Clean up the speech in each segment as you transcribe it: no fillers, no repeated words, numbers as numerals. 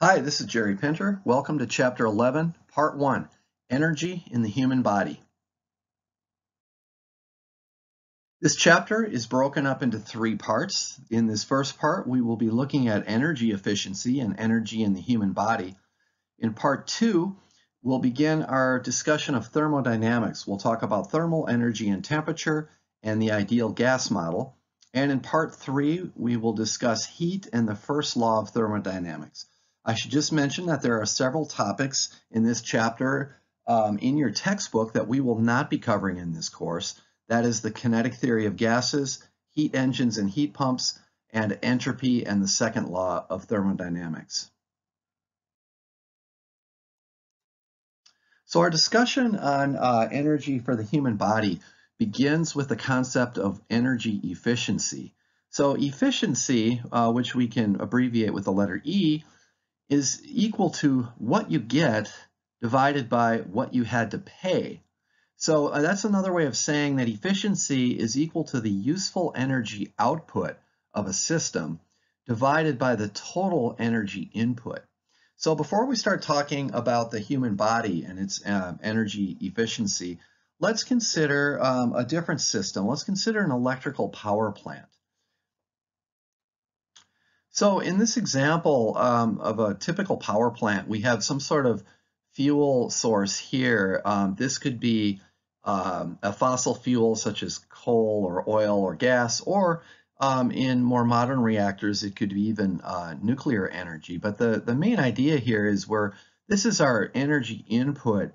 Hi, this is Jerry Pinter. Welcome to Chapter 11, Part 1, Energy in the Human Body. This chapter is broken up into three parts. In this first part, we will be looking at energy efficiency and energy in the human body. In Part 2, we'll begin our discussion of thermodynamics. We'll talk about thermal energy and temperature and the ideal gas model. And in Part 3, we will discuss heat and the first law of thermodynamics. I should just mention that there are several topics in this chapter in your textbook that we will not be covering in this course. That is the kinetic theory of gases, heat engines and heat pumps, and entropy and the second law of thermodynamics. So our discussion on energy for the human body begins with the concept of energy efficiency. So efficiency, which we can abbreviate with the letter E, is equal to what you get divided by what you had to pay. So that's another way of saying that efficiency is equal to the useful energy output of a system divided by the total energy input. So before we start talking about the human body and its energy efficiency, let's consider a different system. Let's consider an electrical power plant. So in this example of a typical power plant, we have some sort of fuel source here. This could be a fossil fuel such as coal or oil or gas, or in more modern reactors, it could be even nuclear energy. But the main idea here is this is our energy input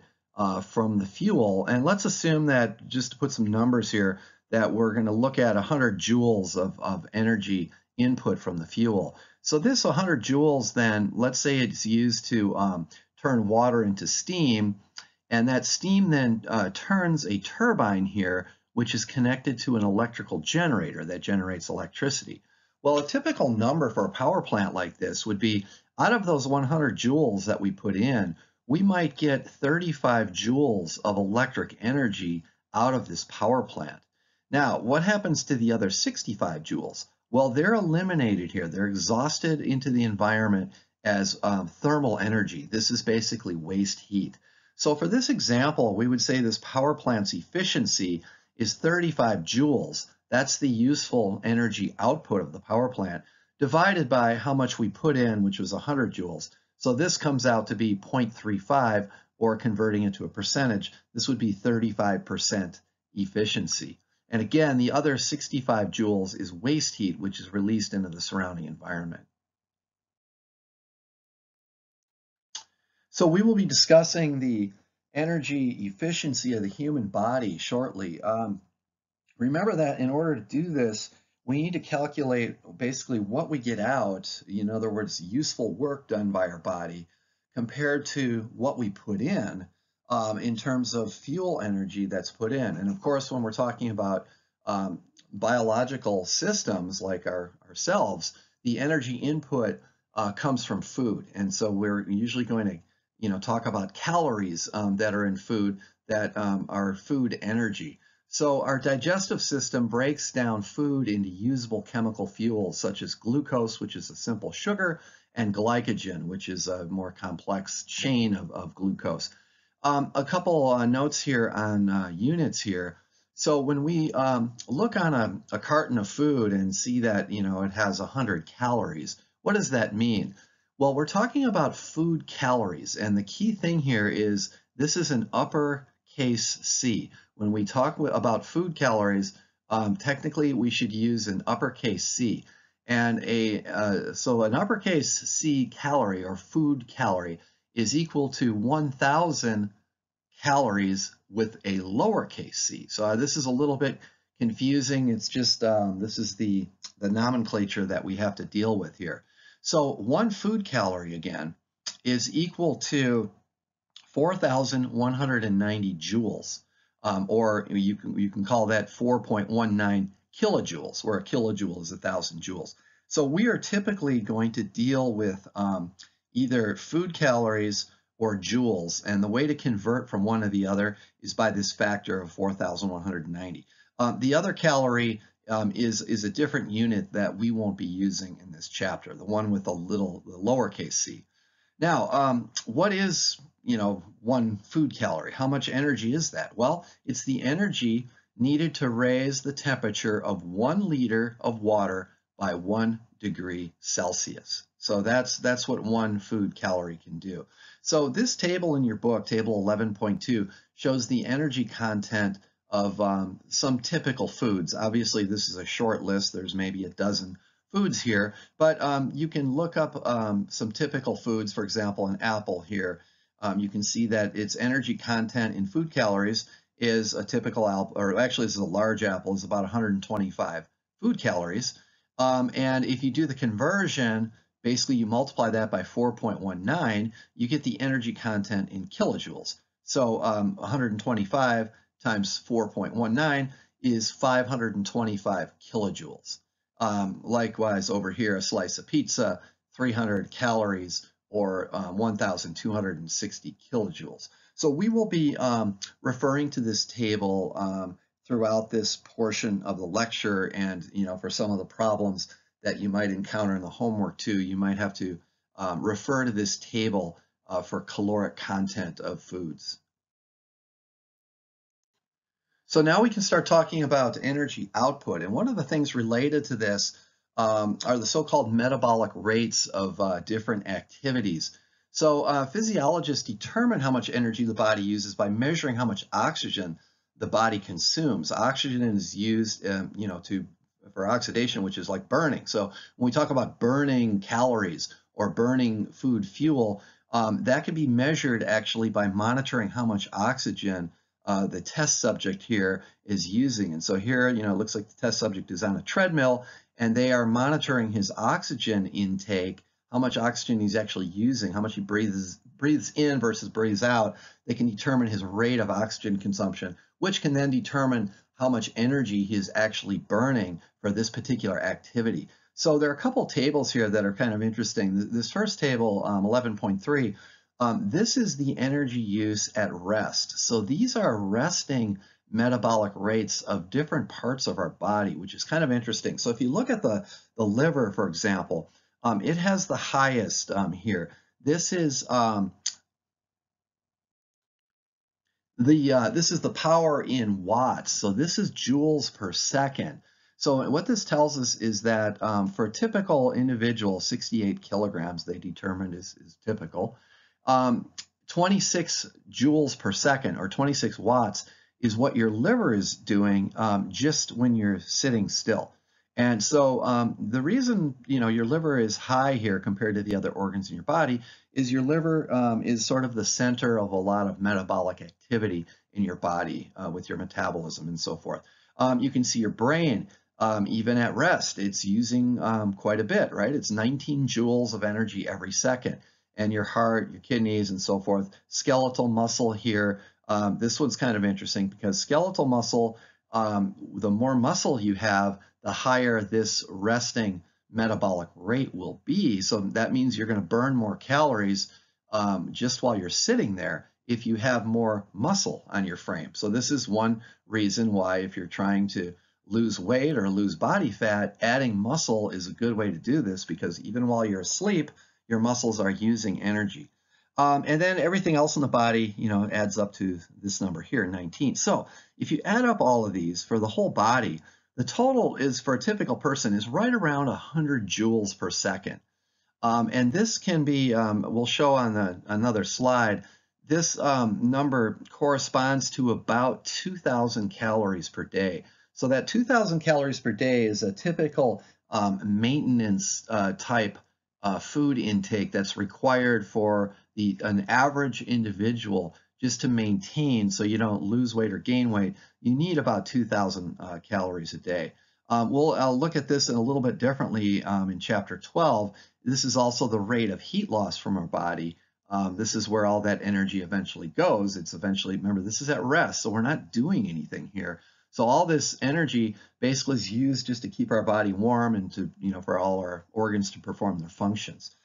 from the fuel. And let's assume that, just to put some numbers here, that we're going to look at 100 joules of energy input from the fuel. So this 100 joules then, let's say it's used to turn water into steam, and that steam then turns a turbine here, which is connected to an electrical generator that generates electricity. Well, a typical number for a power plant like this would be, out of those 100 joules that we put in, we might get 35 joules of electric energy out of this power plant. Now, what happens to the other 65 joules? Well, they're eliminated here. They're exhausted into the environment as thermal energy. This is basically waste heat. So for this example, we would say this power plant's efficiency is 35 joules. That's the useful energy output of the power plant, divided by how much we put in, which was 100 joules. So this comes out to be 0.35, or converting it to a percentage, this would be 35% efficiency. And again, the other 65 joules is waste heat, which is released into the surrounding environment. So we will be discussing the energy efficiency of the human body shortly. Remember that in order to do this, we need to calculate basically what we get out, in other words, useful work done by our body, compared to what we put in terms of fuel energy that's put in. And of course, when we're talking about biological systems like ourselves, the energy input comes from food. And so we're usually going to talk about calories that are in food that are food energy. So our digestive system breaks down food into usable chemical fuels such as glucose, which is a simple sugar, and glycogen, which is a more complex chain of glucose. A couple notes here on units here. So when we look on a carton of food and see that it has 100 calories, what does that mean? Well, we're talking about food calories, and the key thing here is this is an uppercase C. When we talk about food calories, technically we should use an uppercase C. And so an uppercase C calorie, or food calorie, is equal to 1,000 calories with a lowercase c. So this is a little bit confusing. It's just this is the nomenclature that we have to deal with here. So one food calorie, again, is equal to 4,190 joules, or you can call that 4.19 kilojoules, where a kilojoule is 1,000 joules. So we are typically going to deal with either food calories or joules, and the way to convert from one to the other is by this factor of 4,190. The other calorie is a different unit that we won't be using in this chapter, the one with the lowercase c. Now, what is, one food calorie? How much energy is that? Well, it's the energy needed to raise the temperature of 1 liter of water by 1 degree Celsius. So that's what one food calorie can do. So this table in your book, table 11.2, shows the energy content of some typical foods. Obviously, this is a short list. There's maybe a dozen foods here, but you can look up some typical foods. For example, an apple here. You can see that its energy content in food calories is a typical apple, or actually this is a large apple, is about 125 food calories. And if you do the conversion, basically you multiply that by 4.19, you get the energy content in kilojoules. So 125 times 4.19 is 525 kilojoules. Likewise, over here, a slice of pizza, 300 calories or 1,260 kilojoules. So we will be referring to this table throughout this portion of the lecture, and for some of the problems that you might encounter in the homework too, you might have to refer to this table for caloric content of foods. So now we can start talking about energy output. And one of the things related to this are the so-called metabolic rates of different activities. So physiologists determine how much energy the body uses by measuring how much oxygen the body consumes. Oxygen is used, for oxidation, which is like burning. So when we talk about burning calories or burning food fuel, that can be measured actually by monitoring how much oxygen the test subject here is using. And so here, it looks like the test subject is on a treadmill, and they are monitoring his oxygen intake, how much oxygen he's actually using, how much he breathes in versus breathes out. They can determine his rate of oxygen consumption, which can then determine how much energy he is actually burning for this particular activity. So there are a couple tables here that are kind of interesting. This first table, 11.3, this is the energy use at rest. So these are resting metabolic rates of different parts of our body, which is kind of interesting. So if you look at the liver, for example, it has the highest here. This is this is the power in watts. So this is joules per second. So what this tells us is that for a typical individual, 68 kilograms they determined is typical. 26 joules per second, or 26 watts, is what your liver is doing just when you're sitting still. And so the reason your liver is high here compared to the other organs in your body is your liver is sort of the center of a lot of metabolic activity in your body with your metabolism and so forth. You can see your brain, even at rest, it's using quite a bit, right? It's 19 joules of energy every second. And your heart, your kidneys, and so forth. Skeletal muscle here. This one's kind of interesting because skeletal muscle, the more muscle you have, the higher this resting metabolic rate will be. So that means you're going to burn more calories just while you're sitting there if you have more muscle on your frame. So this is one reason why, if you're trying to lose weight or lose body fat, adding muscle is a good way to do this, because even while you're asleep, your muscles are using energy. And then everything else in the body, adds up to this number here, 19. So if you add up all of these for the whole body, the total is, for a typical person, is right around 100 joules per second. And this can be, we'll show on another slide, this number corresponds to about 2,000 calories per day. So that 2,000 calories per day is a typical maintenance type food intake that's required for an average individual just to maintain, so you don't lose weight or gain weight. You need about 2,000 calories a day. I'll look at this in a little bit differently in chapter 12. This is also the rate of heat loss from our body. This is where all that energy eventually goes. It's eventually, remember, this is at rest, so we're not doing anything here. So all this energy basically is used just to keep our body warm and to, for all our organs to perform their functions.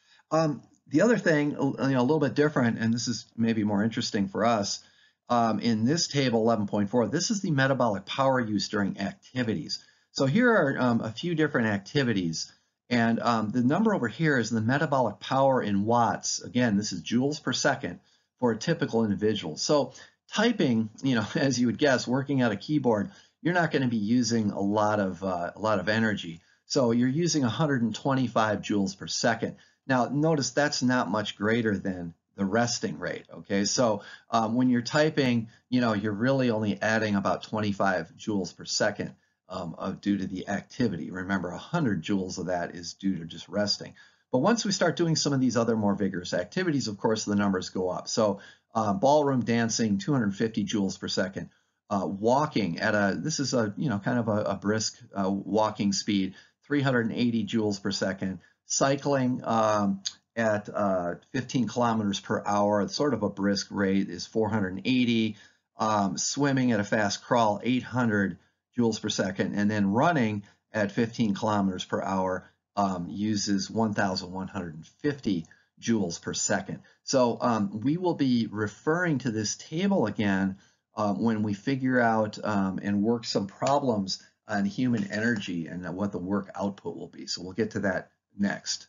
The other thing, a little bit different, and this is maybe more interesting for us, in this table 11.4, this is the metabolic power use during activities. So here are a few different activities, And the number over here is the metabolic power in watts. Again, this is joules per second for a typical individual. So typing, as you would guess, working at a keyboard, you're not going to be using a lot of energy. So you're using 125 joules per second. Now, notice that's not much greater than the resting rate. Okay, so when you're typing, you're really only adding about 25 joules per second due to the activity. Remember, 100 joules of that is due to just resting. But once we start doing some of these other more vigorous activities, of course, the numbers go up. So ballroom dancing, 250 joules per second. Walking at this is a, kind of a brisk walking speed, 380 joules per second. Cycling at 15 kilometers per hour, sort of a brisk rate, is 480. Swimming at a fast crawl, 800 joules per second, and then running at 15 kilometers per hour uses 1,150 joules per second. So we will be referring to this table again when we figure out and work some problems on human energy and what the work output will be. So we'll get to that next.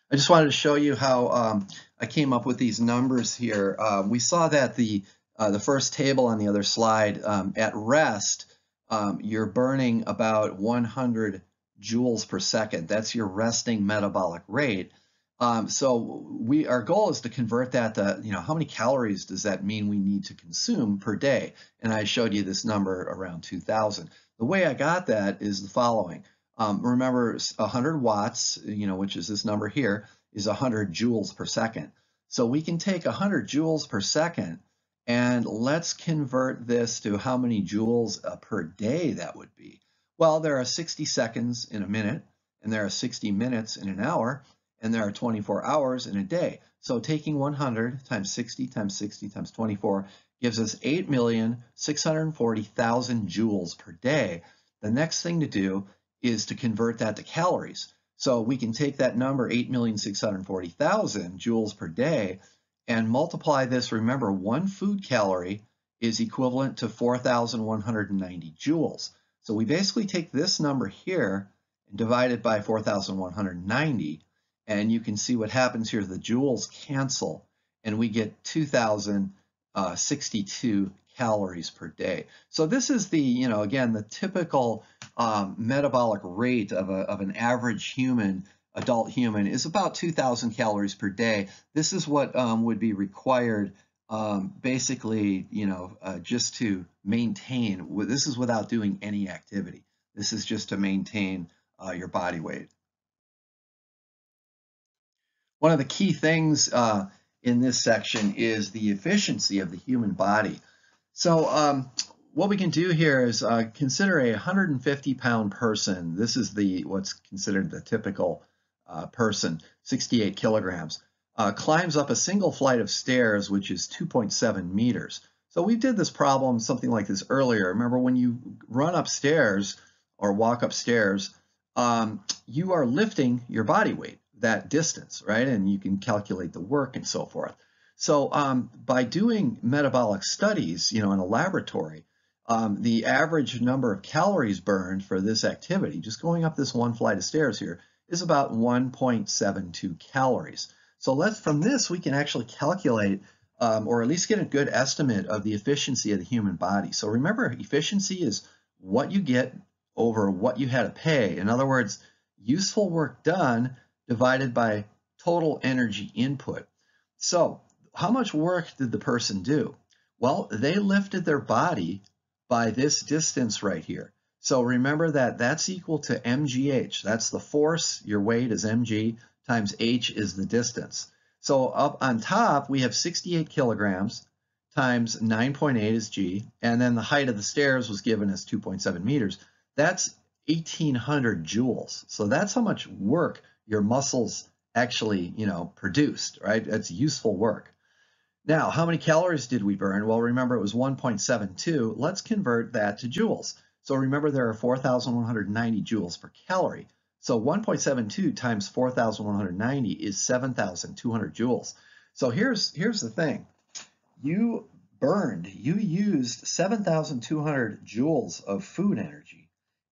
I just wanted to show you how I came up with these numbers here. We saw that the first table on the other slide, at rest, you're burning about 100 joules per second. That's your resting metabolic rate. So our goal is to convert that to, how many calories does that mean we need to consume per day? And I showed you this number around 2,000. The way I got that is the following. Remember, 100 watts, which is this number here, is 100 joules per second. So we can take 100 joules per second and let's convert this to how many joules per day that would be. Well, there are 60 seconds in a minute, and there are 60 minutes in an hour, and there are 24 hours in a day. So taking 100 times 60 times 60 times 24 gives us 8,640,000 joules per day. The next thing to do is to convert that to calories. So we can take that number, 8,640,000 joules per day, and multiply this. Remember, one food calorie is equivalent to 4,190 joules. So we basically take this number here and divide it by 4,190, and you can see what happens here. The joules cancel, and we get 2,062 calories per day. So this is the, again, the typical metabolic rate of an average adult human is about 2,000 calories per day. This is what would be required basically, just to maintain. This is without doing any activity. This is just to maintain your body weight. One of the key things in this section is the efficiency of the human body. So what we can do here is consider a 150-pound person. This is what's considered the typical person, 68 kilograms, climbs up a single flight of stairs, which is 2.7 meters. So we did this problem, something like this earlier. Remember, when you run upstairs or walk upstairs, you are lifting your body weight that distance, right? And you can calculate the work and so forth. So by doing metabolic studies, in a laboratory, the average number of calories burned for this activity, just going up this one flight of stairs here, is about 1.72 calories. So from this, we can actually calculate or at least get a good estimate of the efficiency of the human body. So remember, efficiency is what you get over what you had to pay. In other words, useful work done divided by total energy input. So how much work did the person do? Well, they lifted their body by this distance right here. So remember that that's equal to mgh. That's the force, your weight is mg, times h is the distance. So up on top, we have 68 kilograms times 9.8 is g, and then the height of the stairs was given as 2.7 meters. That's 1,800 joules. So that's how much work your muscles actually, produced, right? That's useful work. Now, how many calories did we burn? Well, remember, it was 1.72. Let's convert that to joules. So remember, there are 4,190 joules per calorie. So 1.72 times 4,190 is 7,200 joules. So here's the thing. You used 7,200 joules of food energy,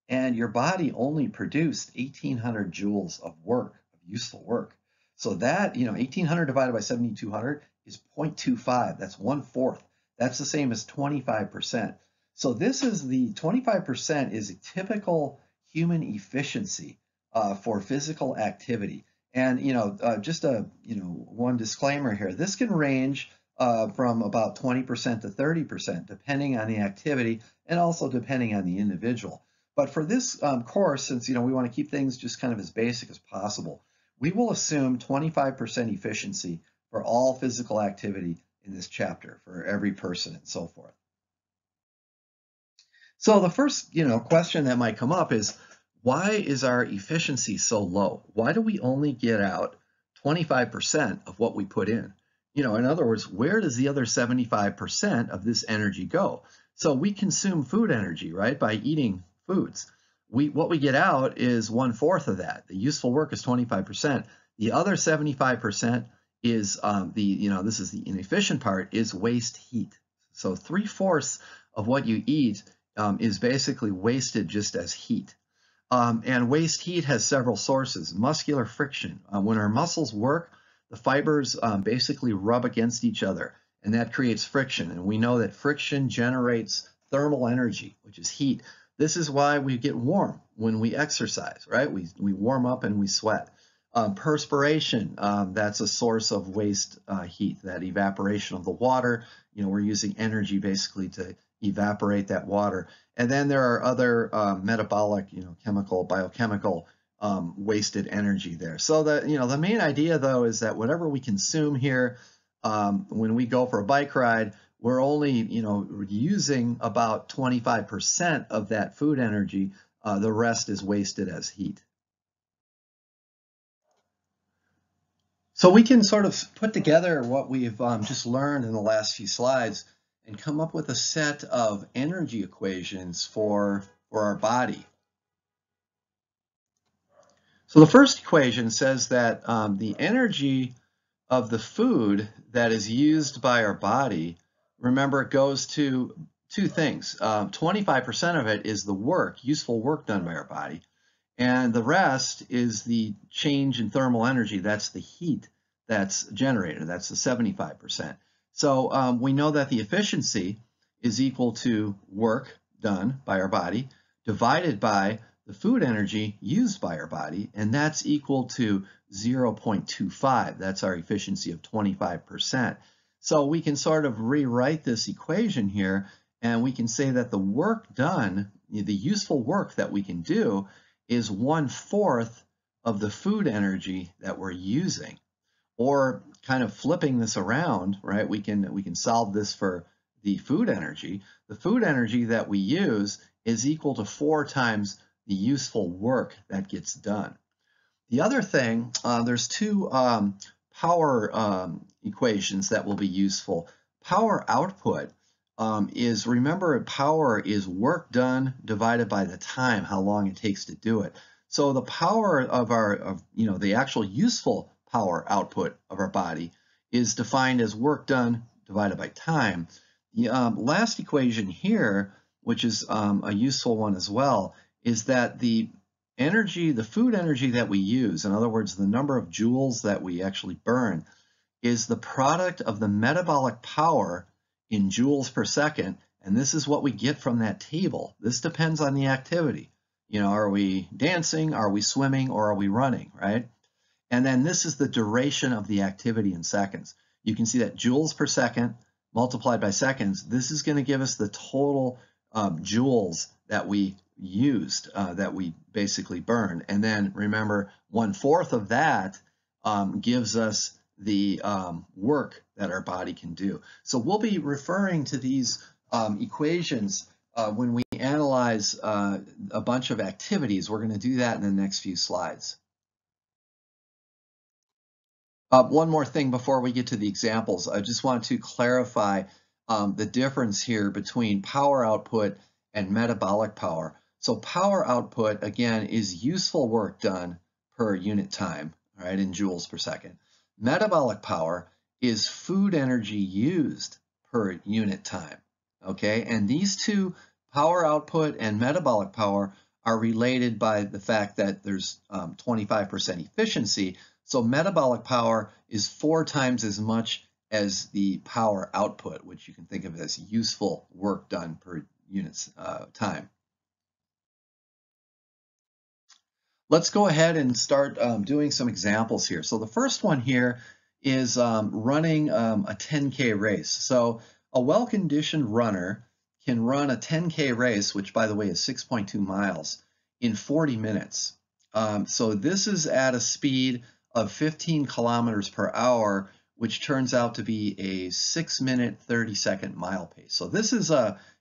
and your body only produced 1,800 joules of work, of useful work. So that, 1,800 divided by 7,200 is 0.25. That's 1/4. That's the same as 25%. So this is the 25% is a typical human efficiency for physical activity. And just one disclaimer here. This can range from about 20% to 30%, depending on the activity and also depending on the individual. But for this course, since we want to keep things just kind of as basic as possible, we will assume 25% efficiency for all physical activity in this chapter for every person and so forth. So the first, question that might come up is, why is our efficiency so low? Why do we only get out 25% of what we put in? In other words, where does the other 75% of this energy go? So we consume food energy, right, by eating foods. What we get out is 1/4 of that. The useful work is 25%. The other 75% is this is the inefficient part, is waste heat. So 3/4 of what you eat is basically wasted just as heat. And waste heat has several sources. Muscular friction. When our muscles work, the fibers basically rub against each other, and that creates friction. And we know that friction generates thermal energy, which is heat. This is why we get warm when we exercise, right? We warm up and we sweat. Perspiration, that's a source of waste heat, that evaporation of the water. We're using energy basically to evaporate that water. And then there are other metabolic, chemical, biochemical wasted energy there. So the main idea though is that whatever we consume here, when we go for a bike ride, we're only using about 25% of that food energy. The rest is wasted as heat. So we can sort of put together what we've just learned in the last few slides and come up with a set of energy equations for our body. So the first equation says that the energy of the food that is used by our body, remember, it goes to two things. 25% of it is the work, useful work done by our body, and the rest is the change in thermal energy. That's the heat that's generated. That's the 75%. So we know that the efficiency is equal to work done by our body divided by the food energy used by our body, and that's equal to 0.25. That's our efficiency of 25%. So we can sort of rewrite this equation here, and we can say that the work done, the useful work that we can do, is 1/4 of the food energy that we're using. Or kind of flipping this around, right? We can solve this for the food energy. The food energy that we use is equal to 4 times the useful work that gets done. The other thing, there's two power equations that will be useful. Power output is, remember, power is work done divided by the time, how long it takes to do it. So the power of the actual useful power output of our body is defined as work done divided by time. The last equation here, which is a useful one as well, is that the energy, the food energy that we use, in other words, the number of joules that we actually burn, is the product of the metabolic power in joules per second, and this is what we get from that table. This depends on the activity. Are we dancing, are we swimming, or are we running, right? And then this is the duration of the activity in seconds. You can see that joules per second multiplied by seconds, this is going to give us the total joules that we used, that we basically burned. And then remember, 1/4 of that gives us the work that our body can do. So we'll be referring to these equations when we analyze a bunch of activities. We're going to do that in the next few slides. One more thing before we get to the examples. I just want to clarify the difference here between power output and metabolic power. So power output, again, is useful work done per unit time, right, in joules per second. Metabolic power is food energy used per unit time, okay? And these two, power output and metabolic power, are related by the fact that there's 25% efficiency. So metabolic power is 4 times as much as the power output, which you can think of as useful work done per unit time. Let's go ahead and start doing some examples here. So the first one here is running a 10K race. So a well-conditioned runner can run a 10K race, which by the way is 6.2 miles, in 40 minutes. So this is at a speed of 15 kilometers per hour, which turns out to be a 6-minute, 30-second mile pace. So this is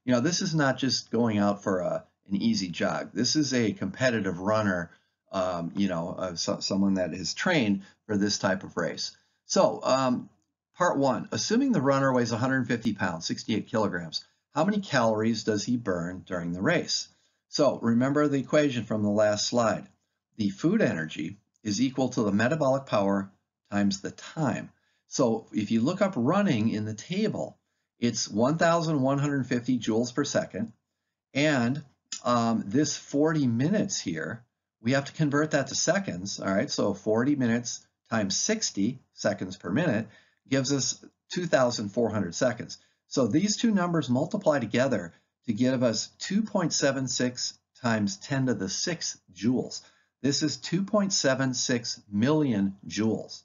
this is not just going out for an easy jog. This is a competitive runner, someone that is trained for this type of race. So part one, assuming the runner weighs 150 pounds, 68 kilograms, how many calories does he burn during the race? So remember the equation from the last slide. The food energy is equal to the metabolic power times the time. So if you look up running in the table, it's 1,150 joules per second. And this 40 minutes here, we have to convert that to seconds. All right, so 40 minutes times 60 seconds per minute gives us 2,400 seconds. So these two numbers multiply together to give us 2.76 times 10 to the 6 joules. This is 2.76 million joules.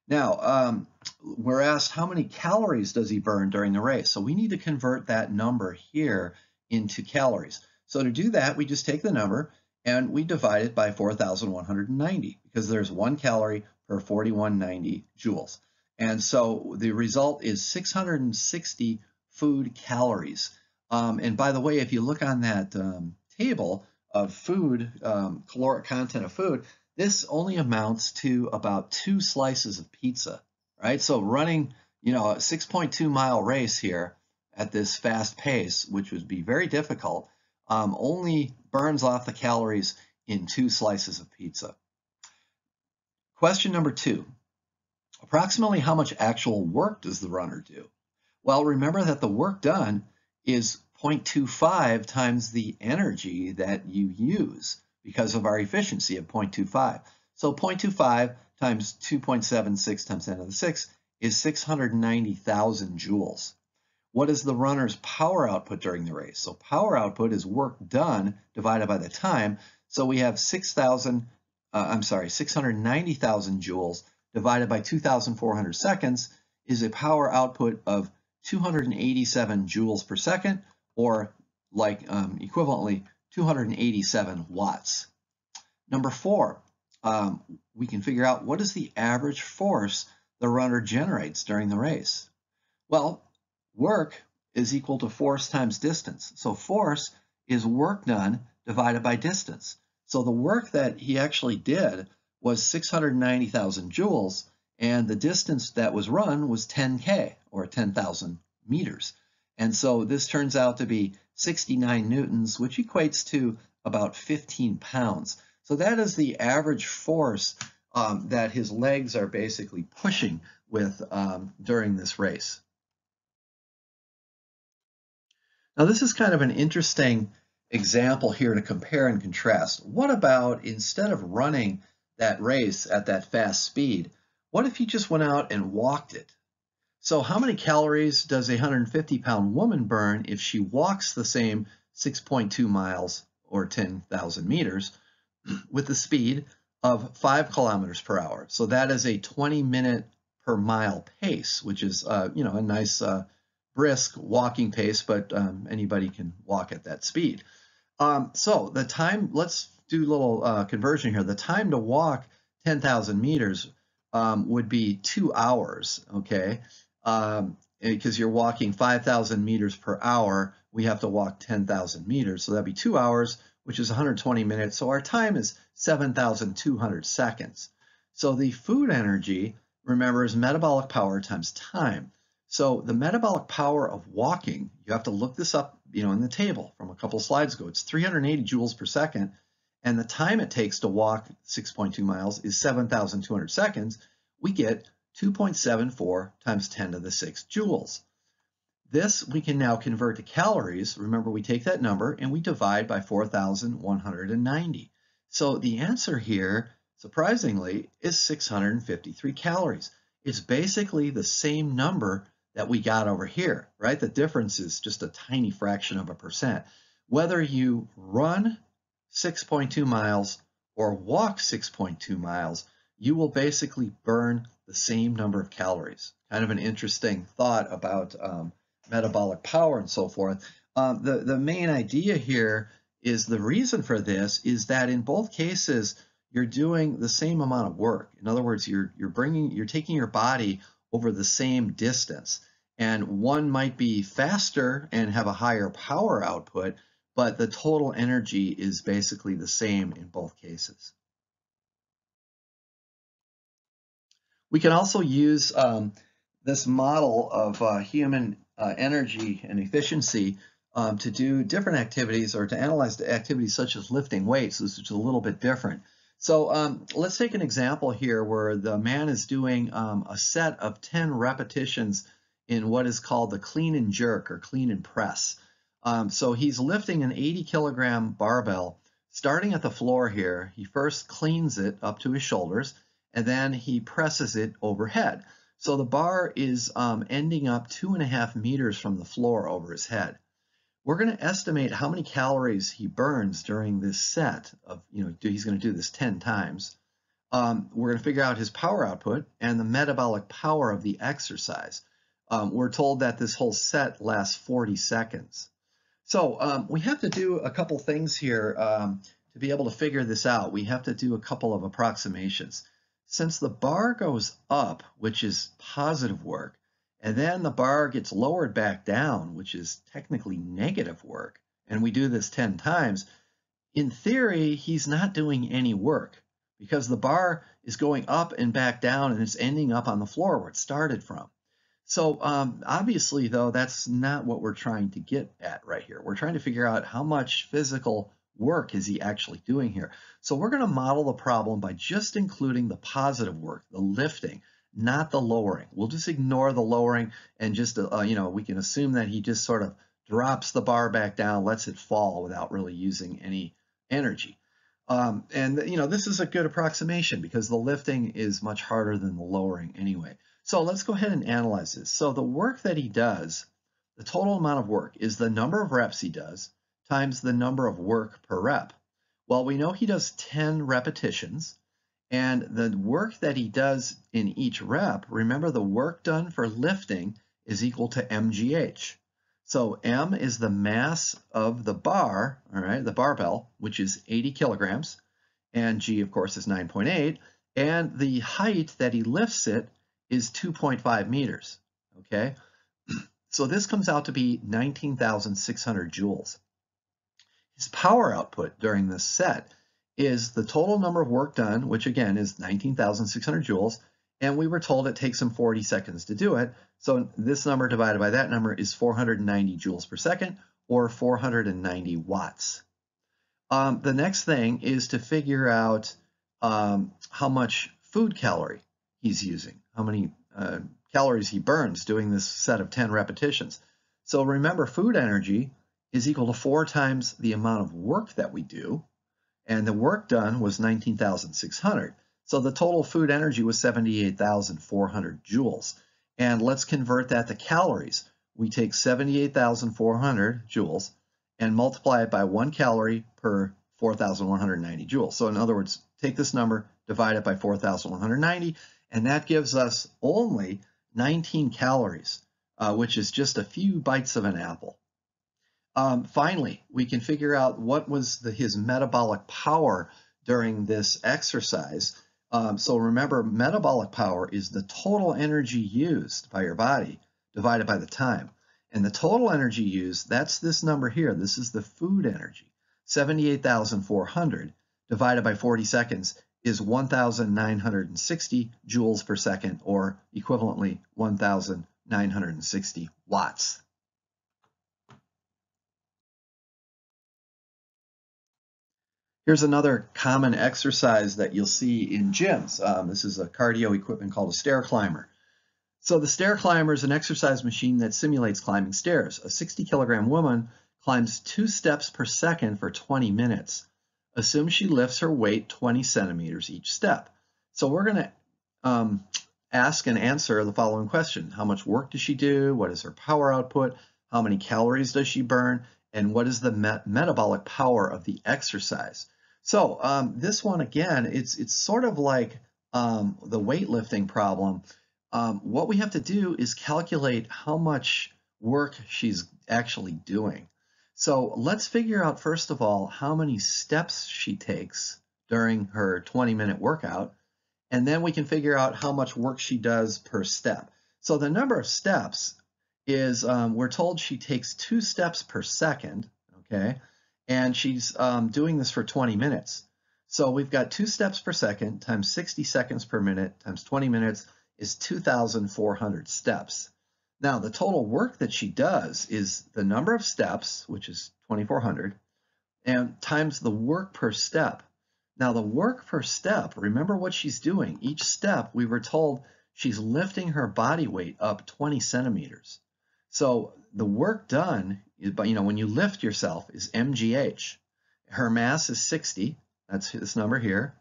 Now, we're asked how many calories does he burn during the race? So we need to convert that number here into calories. So to do that, we just take the number and we divide it by 4,190 because there's 1 calorie per 4,190 joules. And so the result is 660 food calories. And by the way, if you look on that table of food, caloric content of food, this only amounts to about 2 slices of pizza, right? So running, a 6.2 mile race here at this fast pace, which would be very difficult, only burns off the calories in 2 slices of pizza. Question number 2, approximately how much actual work does the runner do? Well, remember that the work done is 0.25 times the energy that you use because of our efficiency of 0.25. So 0.25 times 2.76 times 10 to the 6 is 690,000 joules. What is the runner's power output during the race? So power output is work done divided by the time. So we have 690,000 joules divided by 2,400 seconds is a power output of 287 joules per second, or equivalently 287 watts. Number 4, we can figure out what is the average force the runner generates during the race. Well, work is equal to force times distance. So force is work done divided by distance. So the work that he actually did was 690,000 joules, and the distance that was run was 10K, or 10,000 meters. And so this turns out to be 69 newtons, which equates to about 15 pounds. So that is the average force that his legs are basically pushing with during this race. Now this is kind of an interesting example here to compare and contrast. What about instead of running that race at that fast speed, what if he just went out and walked it? So how many calories does a 150-pound woman burn if she walks the same 6.2 miles or 10,000 meters with the speed of 5 kilometers per hour? So that is a 20-minute per mile pace, which is a nice brisk walking pace, but anybody can walk at that speed. So the time, let's do a little conversion here. The time to walk 10,000 meters would be 2 hours, okay? Because you're walking 5,000 meters per hour, we have to walk 10,000 meters. So that'd be 2 hours, which is 120 minutes. So our time is 7,200 seconds. So the food energy, remember, is metabolic power times time. So the metabolic power of walking, you have to look this up, in the table from a couple slides ago. It's 380 joules per second, and the time it takes to walk 6.2 miles is 7,200 seconds. We get 2.74 times 10 to the 6 joules. This we can now convert to calories. Remember, we take that number and we divide by 4,190. So the answer here, surprisingly, is 653 calories. It's basically the same number that we got over here, right? The difference is just a tiny fraction of a percent. Whether you run 6.2 miles or walk 6.2 miles, you will basically burn the same number of calories. Kind of an interesting thought about metabolic power and so forth. The main idea here is the reason for this is that in both cases you're doing the same amount of work. In other words, you're taking your body over the same distance, and one might be faster and have a higher power output, but the total energy is basically the same in both cases. We can also use this model of human energy and efficiency to do different activities or to analyze the activities such as lifting weights, which is a little bit different. So let's take an example here where the man is doing a set of 10 repetitions in what is called the clean and jerk or clean and press. So he's lifting an 80-kilogram barbell. Starting at the floor here, he first cleans it up to his shoulders, and then he presses it overhead. So the bar is ending up 2.5 meters from the floor over his head. We're going to estimate how many calories he burns during this set of, he's going to do this 10 times. We're going to figure out his power output and the metabolic power of the exercise. We're told that this whole set lasts 40 seconds. So we have to do a couple things here to be able to figure this out. We have to do a couple of approximations. Since the bar goes up, which is positive work, and then the bar gets lowered back down, which is technically negative work, and we do this 10 times, in theory, he's not doing any work because the bar is going up and back down and it's ending up on the floor where it started from. So obviously, though, that's not what we're trying to get at right here. We're trying to figure out how much physical work is he actually doing here. So we're going to model the problem by just including the positive work, the lifting, not the lowering. We'll just ignore the lowering and just, we can assume that he just sort of drops the bar back down, lets it fall without really using any energy. This is a good approximation because the lifting is much harder than the lowering anyway. So let's go ahead and analyze this. So the work that he does, the total amount of work is the number of reps he does times the number of work per rep. Well, we know he does 10 repetitions, and the work that he does in each rep, remember the work done for lifting is equal to mgh. So M is the mass of the bar, all right, the barbell, which is 80 kilograms, and G, of course, is 9.8, and the height that he lifts it is 2.5 meters, okay? So this comes out to be 19,600 joules. His power output during this set is the total number of work done, which again is 19,600 joules, and we were told it takes him 40 seconds to do it. So this number divided by that number is 490 joules per second, or 490 watts. The next thing is to figure out how much food calorie he's using, how many calories he burns doing this set of 10 repetitions. So remember, food energy is equal to 4 times the amount of work that we do, and the work done was 19,600. So the total food energy was 78,400 joules. And let's convert that to calories. We take 78,400 joules and multiply it by 1 calorie per 4,190 joules. So in other words, take this number, divide it by 4,190, and that gives us only 19 calories, which is just a few bites of an apple. Finally, we can figure out what was his metabolic power during this exercise. So remember, metabolic power is the total energy used by your body divided by the time. And the total energy used, that's this number here. This is the food energy. 78,400 divided by 40 seconds is 1,960 joules per second, or equivalently 1,960 watts. Here's another common exercise that you'll see in gyms. This is a cardio equipment called a stair climber. So the stair climber is an exercise machine that simulates climbing stairs. A 60-kilogram woman climbs 2 steps per second for 20 minutes. Assume she lifts her weight 20 centimeters each step. So we're going to ask and answer the following question. How much work does she do? What is her power output? How many calories does she burn? And what is the metabolic power of the exercise? So this one, again, it's sort of like the weightlifting problem. What we have to do is calculate how much work she's actually doing. So let's figure out, first of all, how many steps she takes during her 20-minute workout, and then we can figure out how much work she does per step. So the number of steps is, we're told she takes 2 steps per second, okay? And she's doing this for 20 minutes. So we've got 2 steps per second times 60 seconds per minute times 20 minutes is 2,400 steps. Now, the total work that she does is the number of steps, which is 2,400, and times the work per step. Now, the work per step, remember what she's doing. Each step, we were told she's lifting her body weight up 20 centimeters. So the work done, when you lift yourself, is mgh. Her mass is 60. That's this number here.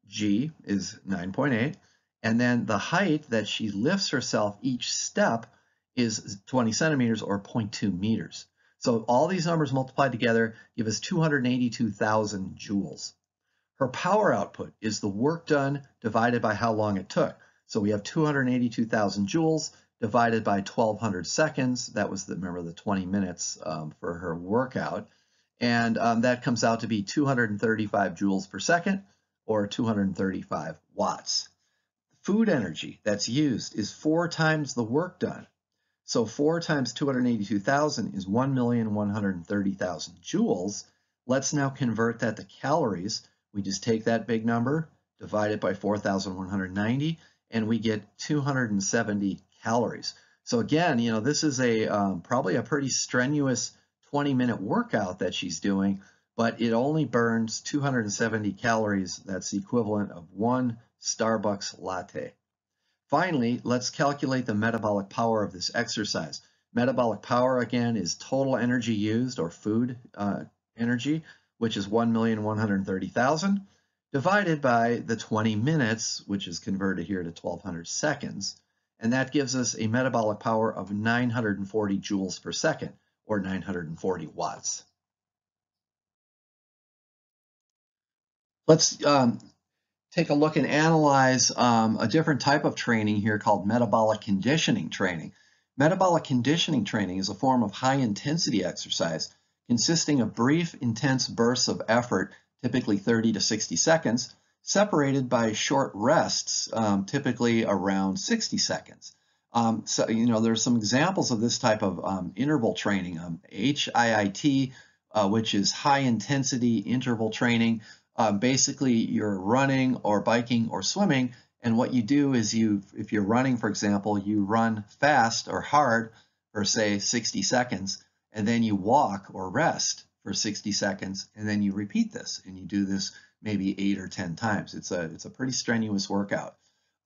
G is 9.8. And then the height that she lifts herself each step is 20 centimeters or 0.2 meters. So all these numbers multiplied together give us 282,000 joules. Her power output is the work done divided by how long it took. So we have 282,000 joules divided by 1,200 seconds. That was, remember, the 20 minutes for her workout. And that comes out to be 235 joules per second, or 235 watts. Food energy that's used is 4 times the work done. So 4 times 282,000 is 1,130,000 joules. Let's now convert that to calories. We just take that big number, divide it by 4,190, and we get 270 calories. So again, this is probably a pretty strenuous 20-minute workout that she's doing, but it only burns 270 calories. That's the equivalent of 1 Starbucks latte. Finally, let's calculate the metabolic power of this exercise. Metabolic power, again, is total energy used, or food energy, which is 1,130,000, divided by the 20 minutes, which is converted here to 1,200 seconds. And that gives us a metabolic power of 940 joules per second, or 940 watts. Let's take a look and analyze a different type of training here called metabolic conditioning training. Metabolic conditioning training is a form of high-intensity exercise consisting of brief, intense bursts of effort, typically 30 to 60 seconds, separated by short rests, typically around 60 seconds. So, there's some examples of this type of interval training. HIIT, which is high-intensity interval training. Basically, you're running or biking or swimming, and what you do is if you're running, for example, you run fast or hard for, say, 60 seconds, and then you walk or rest for 60 seconds, and then you repeat this, and you do this maybe 8 or 10 times. It's a pretty strenuous workout.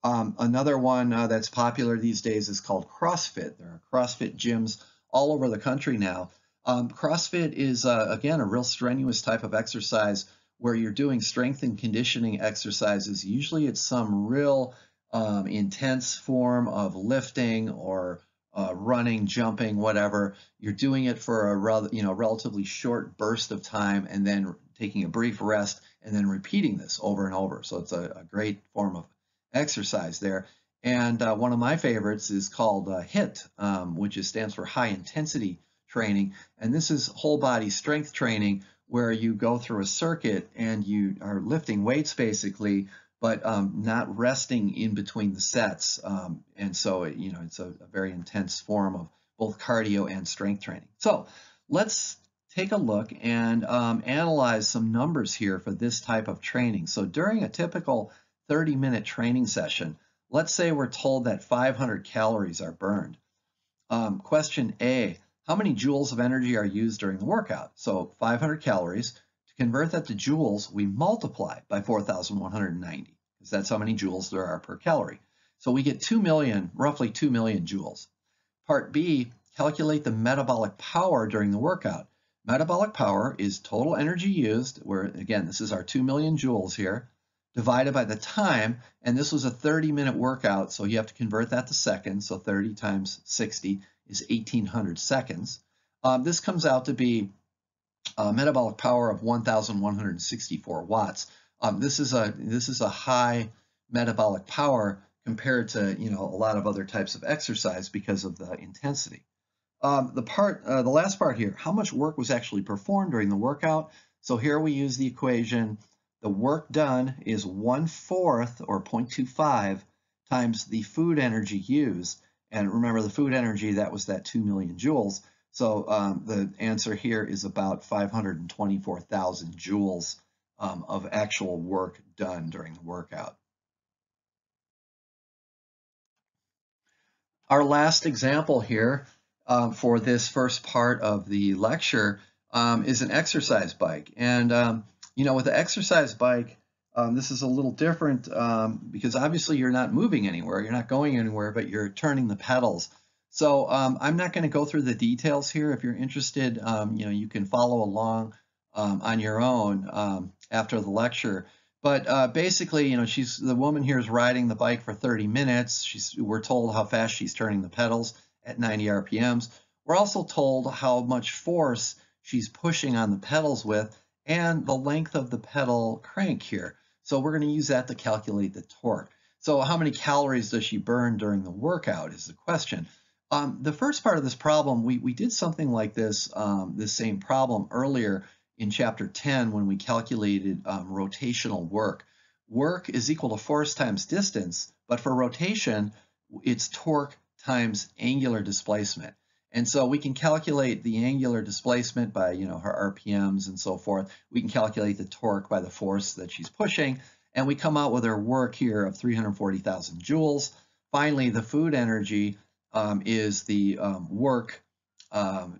Another one that's popular these days is called CrossFit. There are CrossFit gyms all over the country now. CrossFit is, again, a real strenuous type of exercise where you're doing strength and conditioning exercises. Usually it's some real intense form of lifting or running, jumping, whatever. You're doing it for a relatively short burst of time, and then taking a brief rest, and then repeating this over and over. So it's a great form of exercise there. And one of my favorites is called HIIT, which stands for high intensity training. And this is whole body strength training, where you go through a circuit and you are lifting weights basically, but not resting in between the sets. And so it's a very intense form of both cardio and strength training. So let's take a look and analyze some numbers here for this type of training. So during a typical 30-minute training session, let's say we're told that 500 calories are burned. Question A, how many joules of energy are used during the workout? So 500 calories. To convert that to joules, we multiply by 4,190, because that's how many joules there are per calorie. So we get 2 million, roughly 2 million joules. Part B, calculate the metabolic power during the workout. Metabolic power is total energy used, where again, this is our 2 million joules here, divided by the time, and this was a 30-minute workout, so you have to convert that to seconds, so 30 times 60 is 1,800 seconds. This comes out to be a metabolic power of 1,164 watts. This is a high metabolic power compared to a lot of other types of exercise because of the intensity. The last part here, how much work was actually performed during the workout? So here we use the equation. The work done is 1/4 or 0.25 times the food energy used. And remember the food energy, that was that 2 million joules. So the answer here is about 524,000 joules of actual work done during the workout. Our last example here for this first part of the lecture is an exercise bike. And with the exercise bike, this is a little different because obviously you're not moving anywhere, you're not going anywhere, but you're turning the pedals. So I'm not going to go through the details here. If you're interested, you can follow along on your own after the lecture. But basically, the woman here is riding the bike for 30 minutes. We're told how fast she's turning the pedals at 90 RPMs. We're also told how much force she's pushing on the pedals with and the length of the pedal crank here. So we're going to use that to calculate the torque. So how many calories does she burn during the workout is the question. The first part of this problem, we did something like this same problem earlier in chapter 10 when we calculated rotational work. Work is equal to force times distance, but for rotation, it's torque times angular displacement. And so we can calculate the angular displacement by her RPMs and so forth. We can calculate the torque by the force that she's pushing, and we come out with her work here of 340,000 joules. Finally, the food energy is the work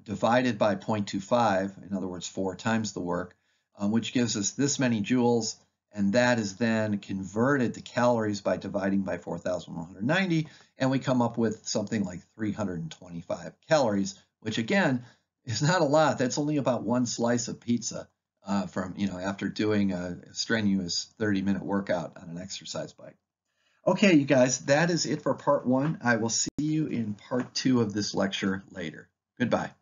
divided by 0.25, in other words, 4 times the work, which gives us this many joules, and that is then converted to calories by dividing by 4,190, and we come up with something like 325 calories, which again is not a lot. That's only about one slice of pizza after doing a strenuous 30-minute workout on an exercise bike. Okay, you guys, that is it for part 1. I will see you in part 2 of this lecture later. Goodbye.